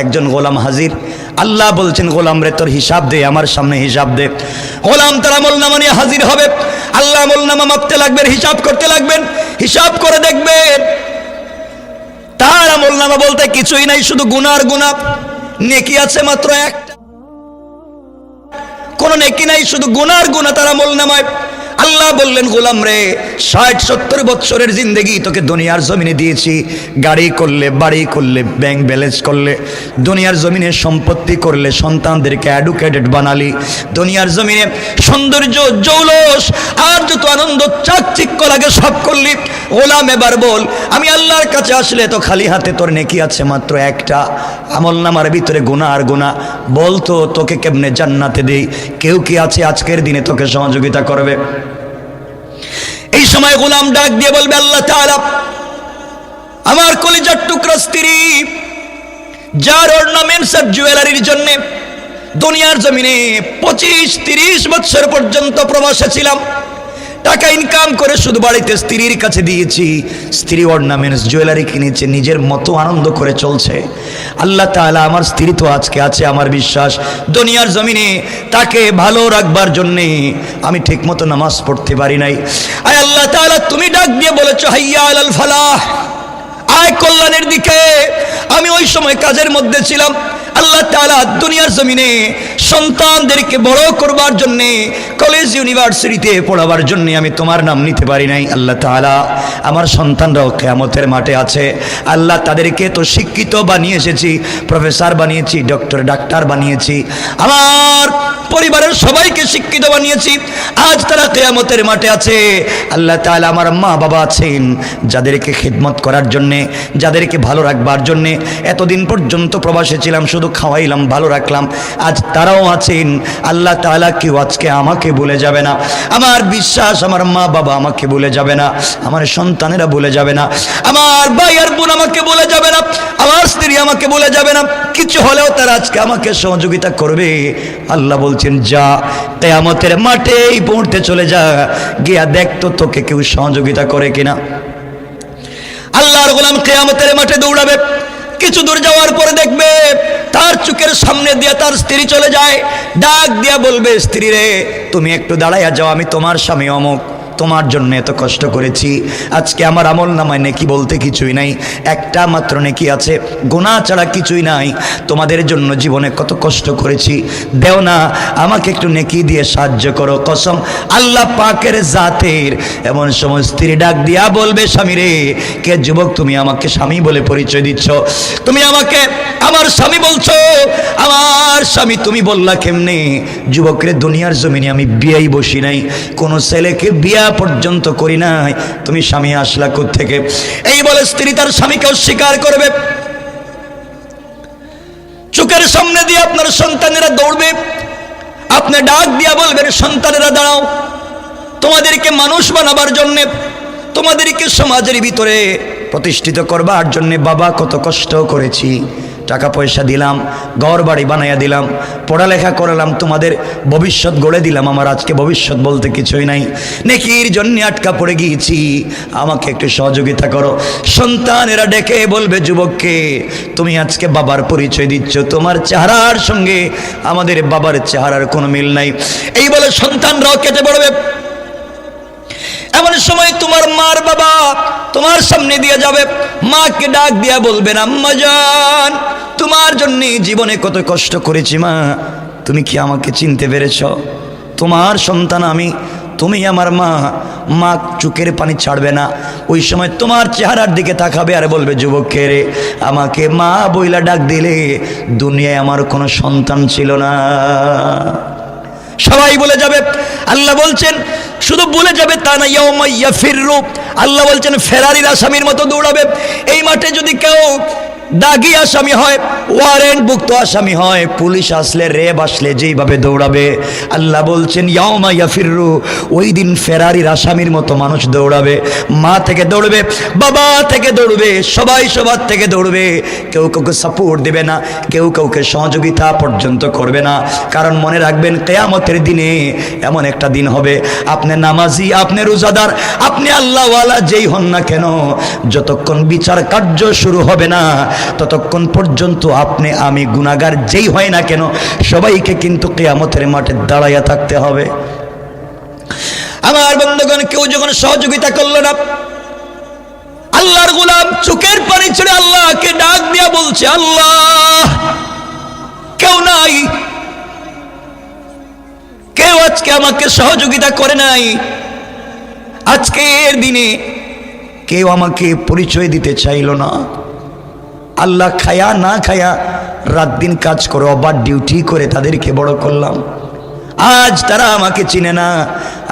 একজন গোলাম হাজির। আল্লাহ বলছেন গোলাম রে তোর হিসাব দে, আমার সামনে হিসাব দে। গোলাম তার আমলনামা নিয়ে হাজির হবে। আল্লাহ আমলনামা মাপতে লাগবেন, হিসাব করতে লাগবেন। হিসাব করে দেখবেন তার আমলনামা বলতে কিছুই নাই, শুধু গুনার গুনাহ। নেকি আছে মাত্র একটা, কোন নেকি নাই, শুধু গুনার গুনাহ তার আমলনামায়। আল্লাহ বললেন গোলাম রে ৬০-৭০ বছরের জিন্দেগি তোকে দুনিয়ার জমিনে দিয়েছি। গাড়ি করলে, বাড়ি করলে, ব্যাংক ব্যালেন্স করলে, দুনিয়ার জমিনে সম্পত্তি করলে, সন্তানদেরকে এডুকেটেড বানালি, দুনিয়ার জমিনে সৌন্দর্য, জৌলস আর যত আনন্দ চাকচিক্য লাগে সব করলি। গোলাম এবার বল আমি আল্লাহর কাছে আসলে তো খালি হাতে, তোর নেকি আছে মাত্র একটা, আমলনামার ভিতরে গুনাহ আর গুনাহ। বলতো তোকে কেমনে জান্নাতে দেই? কেউ কি আছে আজকের দিনে তোকে সহযোগিতা করবে? এই সময় গোলাম ডাক দিয়ে বলবে আল্লাহ তাআলা আমার কলিজার টুকরা স্ত্রী যার অর্নামেন্টস আর জুয়েলারির জন্য দুনিয়ার জমিনে 25-30 বছর পর্যন্ত প্রবাসে ছিলাম, টাকা ইনকাম করে শুধু বাড়িতে স্ত্রীর কাছে দিয়েছি, স্ত্রী অর্নামেন্টস জুয়েলারি কিনেছে, নিজের মতো আনন্দ করে চলছে। আল্লাহ তাআলা আমার স্ত্রী তো আজকে আছে, আমার বিশ্বাস দুনিয়ার জমিনে তাকে ভালো রাখবার জন্যে আমি ঠিক মতো নামাজ পড়তে পারি নাই। আয় আল্লাহ তাআলা তুমি ডাক দিয়ে বলেছো হাইয়া আলাল ফালাহ, আয় কল্যাণের দিকে। আমি ওই সময় কাজের মধ্যে ছিলাম। আল্লাহ তাআলা দুনিয়ার জমিনে সন্তানদেরকে বড় করবার জন্য, কলেজ ইউনিভার্সিটিতে পড়াবার জন্য আমি তোমার নাম নিতে পারি নাই। আল্লাহ তাআলা আমার সন্তানরাও কিয়ামতের মাঠে আছে। আল্লাহ তাদেরকে তো শিক্ষিত বানিয়ে এসেছি, প্রফেসর বানিয়েছি, ডাক্তার বানিয়েছি, আমার পরিবারের সবাইকে শিক্ষিত বানিয়েছি। আজ তারা কিয়ামতের মাঠে আছে। আল্লাহ তাআলা আমার মা বাবা আছেন যাদেরকে খিদমত করার জন্যে, যাদেরকে ভালো রাখবার জন্যে এতদিন পর্যন্ত প্রবাসে ছিলাম, শুধু খাওয়াইলাম, ভালো রাখলাম। আজ তারাও আছেন। আল্লাহ তাআলা কেউ আজকে আমাকে ভুলে যাবে না। আমার বিশ্বাস আমার মা বাবা আমাকে ভুলে যাবে না, আমার সন্তানেরা ভুলে যাবে না, আমার ভাই আর বোন আমাকে ভুলে যাবে না, আমার স্ত্রী আমাকে ভুলে যাবে না। কিছু হলেও তারা আজকে আমাকে সহযোগিতা করবে। আল্লাহ বলছেন যা কিয়ামতের মাঠেই পড়তে চলে যা, গিয়া দেখ তো তোকে কেউ সহযোগিতা করে কিনা। আল্লাহর গোলাম কিয়ামতের মাঠে দৌড়াবে। কিছু দূর যাওয়ার পরে দেখবে তার চোখের সামনে দিয়ে তার স্ত্রী চলে যায়। ডাক দিয়া বলবে স্ত্রী রে তুমি একটু দাঁড়াইয়া যাও, আমি তোমার স্বামী অমুক, তোমার জন্য এত কষ্ট করেছি। আজকে আমার আমলনামায় নেকি বলতে কিছুই নাই, একটা মাত্র নেকি আছে, গুনাহ ছাড়া কিছুই নাই। তোমাদের জন্য জীবনে কত কষ্ট করেছি, দেও না আমাকে একটু নেকি দিয়ে সাহায্য করো। কসম আল্লাহ পাকের জাতের। এমন সময় স্ত্রী ডাক দিয়া বলবে স্বামী রে, কে যুবক তুমি আমাকে স্বামী বলে পরিচয় দিচ্ছ? তুমি আমাকে আমার স্বামী বলছো? আমার স্বামী তুমি বললা কেমনে? যুবক রে দুনিয়ার জমিনে আমি বিয়েই বসি নাই, কোন ছেলেকে বিয়া পর্যন্ত করি নাই, তুমি স্বামী আসলা কোত্থেকে? এই বলে স্ত্রী তার স্বামীকে অস্বীকার করবে। চোখের সামনে দিয়ে আপনার সন্তানেরা দৌড়বে, আপনি ডাক দিয়া বলবেন সন্তানেরা দাঁড়াও, তোমাদেরকে মানুষ বানাবার জন্যে, তোমাদেরকে সমাজের ভিতরে প্রতিষ্ঠিত করবার জন্যে বাবা কত কষ্ট করেছি, টাকা পয়সা দিলাম, ঘর বাড়ি বানাইয়া দিলাম, পড়ালেখা করালাম, তোমাদের ভবিষ্যৎ গড়ে দিলাম। আমার আজকে ভবিষ্যৎ বলতে কিছুই নাই, নেকির জন্য আটকা পড়ে গিয়েছি, আমাকে একটু সহযোগিতা করো। সন্তানেরা ডেকে বলবে যুবককে তুমি আজকে বাবার পরিচয় দিচ্ছ, তোমার চেহারার সঙ্গে আমাদের বাবার চেহারার কোনো মিল নাই। এই বলে সন্তানরাও কেটে পড়বে। এমন সময় তোমার মার বাবা তোমার সামনে দিয়ে যাবে, মাকে ডাক দিয়া বলবেন আম্মা জান তোমার জন্য জীবনে কত কষ্ট করেছি মা, তুমি কি আমাকে চিনতে পেরেছ? তোমার সন্তান আমি, তুমি আমার মা। মা চোখের পানি ছাড়বে না। ওই সময় তোমার চেহারার দিকে তাকাবে আর বলবে যুবককে রে আমাকে মা বইলা ডাক দিলে দুনিয়ায় আমার কোনো সন্তান ছিল না। সবাই বলে যাবে। আল্লাহ বলছেন শুধু বলে যাবে তা না, ইয়াউমা ইয়াফিরু, আল্লাহ বলছেন ফেরারির আসামির মতো দৌড়াবে। এই মাঠে যদি কেউ দাগি আসামি হয়, ওয়ারেন্ট ভুক্ত আসামি হয়, পুলিশ আসলে রেব আসলে যেইভাবে দৌড়াবে, আল্লাহ বলছেন ইয়াউমা ইয়াফিরু, ওই দিন ফেরারির আসামির মতো মানুষ দৌড়াবে। মা থেকে দৌড়বে, বাবা থেকে দৌড়বে, সবাই সবার থেকে দৌড়বে। কেউ কাউকে সাপোর্ট দেবে না, কেউ কাউকে সহযোগিতা পর্যন্ত করবে না। কারণ মনে রাখবেন কিয়ামতের দিনে এমন একটা দিন হবে, আপনি নামাজি, আপনি রোজাদার, আপনি আল্লাহওয়ালা যেই হন না কেন, যতক্ষণ বিচার কার্য শুরু হবে না ততক্ষণ পর্যন্ত আপনি আমি গুনাহগার যেই হয় না কেন সবাইকে কিন্তু কিয়ামতের মাঠে দাঁড়াইয়া থাকতে হবে। আমার বন্ধুগণ, কেউ যখন সহযোগিতা করলো না, আল্লাহর গোলাম চোখের পানি ছেড়ে আল্লাহকে ডাক দিয়া বলছে, আল্লাহ কেউ নাই, কেউ আজকে আমাকে সহযোগিতা করে নাই, আজকের দিনে কেউ আমাকে পরিচয় দিতে চাইল না। আল্লাহ খায়া না খায়া রাত দিন কাজ করে ওভার ডিউটি করে তাদেরকে বড় করলাম, আজ তারা আমাকে চিনে না।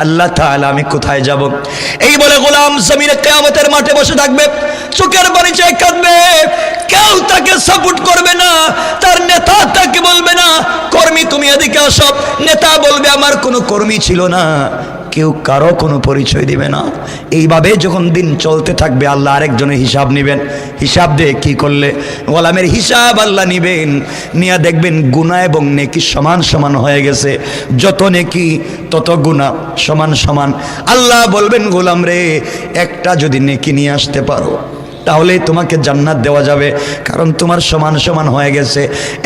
আল্লাহ তাআলা আমি কোথায় যাব? এই বলে গোলাম জমিনে কিয়ামতের মাঠে বসে থাকবে, চোখের পানি চেয়ে কাঁদবে। কেউ তাকে সাপোর্ট করবে না, তার নেতা তাকে বলবে না কর্মী তুমি এদিকে আসো, নেতা বলবে আমার কোনো কর্মী ছিল না, কেউ কারো কোনো পরিচয় দিবে না। এইভাবে যখন দিন চলতে থাকবে আল্লাহ আরেকজনের হিসাব নেবেন। হিসাব দিয়ে কি করলে গোলামের হিসাব আল্লাহ নিবেন, নিয়ে দেখবেন গুনাহ এবং নেকি সমান সমান হয়ে গেছে। যত নেকি তত গুনাহ সমান সমান। আল্লাহ বলবেন গোলাম রে, একটা যদি নেকি নিয়ে আসতে পারো তাহলে তোমাকে জান্নাত দেওয়া যাবে, কারণ তোমার সমান সমান হয়ে গেছে।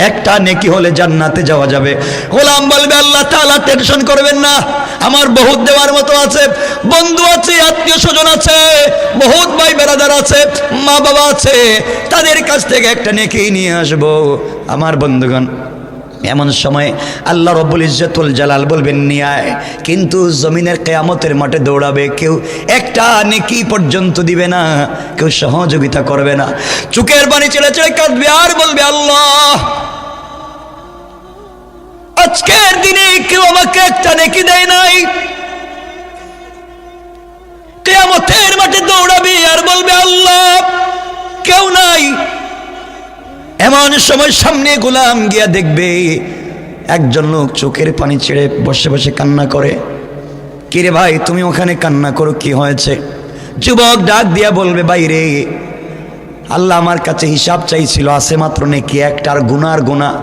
একটা নেকি হলে জান্নাতে যাওয়া যাবে। গোলাম বলবে আল্লাহ তাআলা টেনশন করবেন না, আমার বহুত দেওয়ার মতো আছে, বন্ধু আছে, আত্মীয় স্বজন আছে, বহুত ভাই বেরাদার আছে, মা বাবা আছে, তাদের কাছ থেকে একটা নেকি নিয়ে আসবো। আমার বন্ধুগণ, এমন সময় আল্লাহ রব্বুল ইজ্জতুল জালাল বলবেন নিয়ে আয়, কিন্তু জমিনের কিয়ামতের মাঠে দৌড়াবে, কেউ একটা নেকি পর্যন্ত দিবে না, কেউ সহযোগিতা করবে না। চোখের পানি ছেড়ে ছেড়ে কাঁদবে আর বলবে আল্লাহ আজকের দিনে কেউ আমাকে একটা নেকি দেয় নাই। কিয়ামতের মাঠে দৌড়াবে আর বলবে আল্লাহ কেউ নাই। এমন সময় সামনে গোলাম গিয়া দেখবে একজন লোক চোখের পানি ছেড়ে বসে বসে কান্না করে। কিরে ভাই, তুমি ওখানে কান্না করো, কি হয়েছে? যুবক ডাক দিয়া বলবে, বাইরে আল্লাহ আমার কাছে হিসাব চাইছিল, আছে মাত্র নেকি একটা, আর গুনার গুনাহ।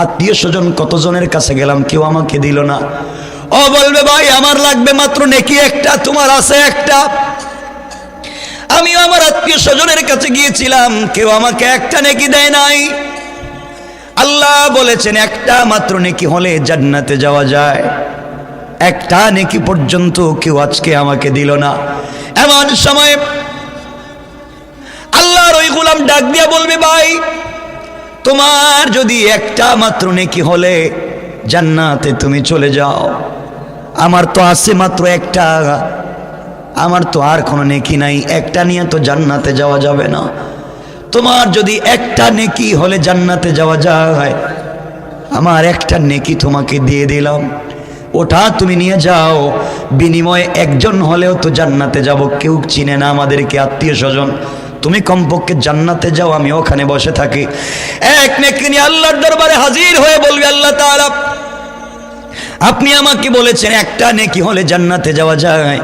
আত্মীয় স্বজন কতজনের কাছে গেলাম, কেউ আমাকে দিল না। ও বলবে ভাই আমার লাগবে মাত্র নেকি একটা, তোমার আছে একটা। আমিও আমার আত্মীয় স্বজনের কাছে গিয়েছিলাম, কেউ আমাকে একটা নেকি দেয় নাই। আল্লাহ বলেছেন একটা মাত্র নেকি হলে জান্নাতে যাওয়া যায়, একটা নেকি পর্যন্ত কেউ আজকে আমাকে দিল না। এমন সময় আল্লাহর ওই গোলাম ডাক দিয়া বলবে, ভাই তোমার যদি একটা মাত্র নেকি হলে জান্নাতে তুমি চলে যাও, আমার তো আছে মাত্র একটা, আমার তো আর কোনো নেকি নাই, একটা নিয়ে তো জান্নাতে যাওয়া যাবে না। তোমার যদি একটা নেকি হলে জান্নাতে যাওয়া যায়, আমার একটা নেকি তোমাকে দিয়ে দিলাম, ওটা তুমি নিয়ে যাও, বিনিময়ে একজন হলেও তো জান্নাতে যাব। কেউ চিনে না আমাদেরকে, আত্মীয় স্বজন, তুমি কমপক্ষে জান্নাতে যাও, আমি ওখানে বসে থাকি। এক নেকি নিয়ে আল্লাহর দরবারে হাজির হয়ে বলবে, আল্লাহ তাআলা আপনি আমাকে বলেছেন একটা নেকি হলে জান্নাতে যাওয়া যায়,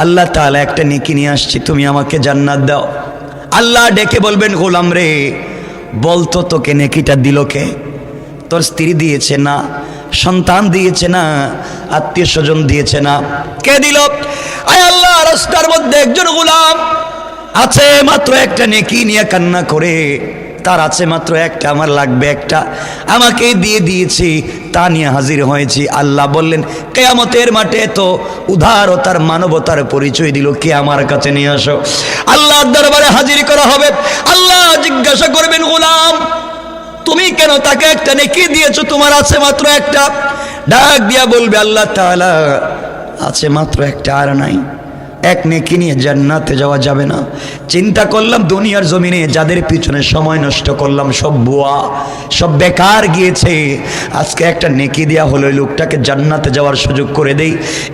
আল্লাহ তাআলা একটা নেকি নিয়ে আসছি, তুমি আমাকে জান্নাত দাও। আল্লাহ ডেকে বলবেন, গোলাম রে বলতো তোকে নেকিটা দিল কে? তোর স্ত্রী দিয়েছে না, সন্তান দিয়েছে না, আত্মীয় স্বজন দিয়েছে না, কে দিল? আয় আল্লাহ, রাস্তার মধ্যে একজন গোলাম আছে মাত্র একটা নেকি নিয়ে কান্না করে, তার আছে মাত্র একটা, আমার লাগবে একটা, আমাকে দিয়ে দিয়েছি, তা নিয়ে হাজির হয়েছি। আল্লাহ বললেন কিয়ামতের মাঠে তো উদারতার মানবতার পরিচয় দিল, কে আমার কাছে নিয়ে আসো। আল্লাহর দরবারে হাজির করা হবে। আল্লাহ জিজ্ঞাসা করবেন, গোলাম তুমি কেন তাকে একটা নেকি দিয়েছো, তোমার আছে মাত্র একটা? ডাক দিয়া বলবে, আল্লাহ তাআলা আছে মাত্র একটা, আর নাই। এক নেকি নিয়ে জান্নাতে যাওয়া যাবে না। চিন্তা করলাম দুনিয়ার জমিনে যাদের পিছনে সময় নষ্ট করলাম সব বুয়া, সব বেকার গিয়েছে, আজকে একটা নেকি দেয়া হলো ওই লোকটাকে জান্নাতে যাওয়ার সুযোগ করে দেই।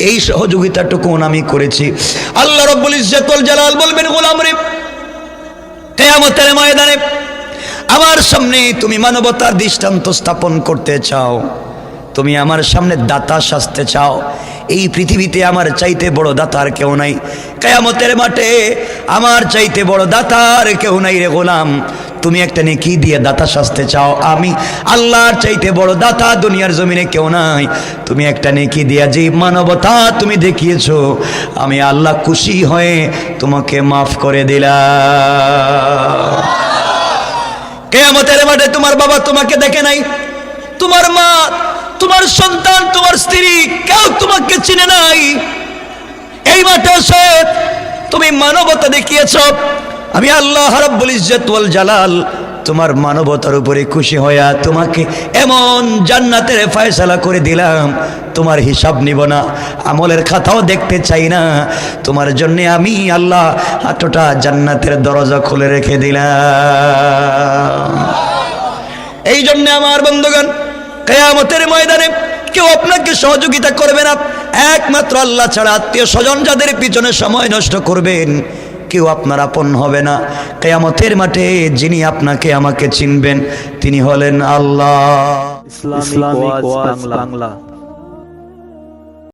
এই সহযোগিতাটুকু আমি করেছি। আল্লাহ রাব্বুল ইজ্জতুল জালাল বলবেন, গোলাম রে কিয়ামতের ময়দানে আমার সামনে তুমি মানবতার দৃষ্টান্ত স্থাপন করতে চাও, তুমি আমার সামনে দাতা সাজতে চাও, এই পৃথিবীতে আমার চাইতে বড় দাতার কেউ নাই, কিয়ামতের মাঠে আমার চাইতে বড় দাতার কেউ নাই রে গোলাম। তুমি একটা নেকি দিয়ে দাতা সাজতে চাও, আমি আল্লাহর চাইতে বড় দাতা দুনিয়ার জমিনে কেউ নাই। তুমি একটা নেকি দিয়া যে মানবতা তুমি দেখিয়েছো, আমি আল্লাহ খুশি হয়ে তোমাকে মাফ করে দিলাম। কিয়ামতের মাঠে তোমার বাবা তোমাকে দেখে নাই, তোমার মা, তোমার সন্তান, তোমার স্ত্রী, কেউ তোমাকে চিনে নাই। এই মাঠে এসে তুমি মানবতা দেখিয়েছ। আমি আল্লাহ রাব্বুল ইজ্জত ওয়াল জালাল তোমার মানবতার উপরে খুশি হইয়া তোমাকে এমন জান্নাতের ফয়সালা করে দিলাম, তোমার হিসাব নিব না, আমলের খাতাও দেখতে চাই না। তোমার জন্য আমি আল্লাহ এতটা জান্নাতের দরজা খুলে রেখে দিলাম। এই জন্য আমার বন্ধুগণ, কিয়ামতের ময়দানে কেউ আপনাকে সহযোগিতা করবে না, একমাত্র আল্লাহ ছাড়া। আত্মীয় স্বজন যাদের পিছনে সময় নষ্ট করবেন, কেউ আপনার আপন হবে না। কিয়ামতের মাঠে যিনি আপনাকে আমাকে চিনবেন তিনি হলেন আল্লাহ। ইসলামিক ওয়াজ বাংলা।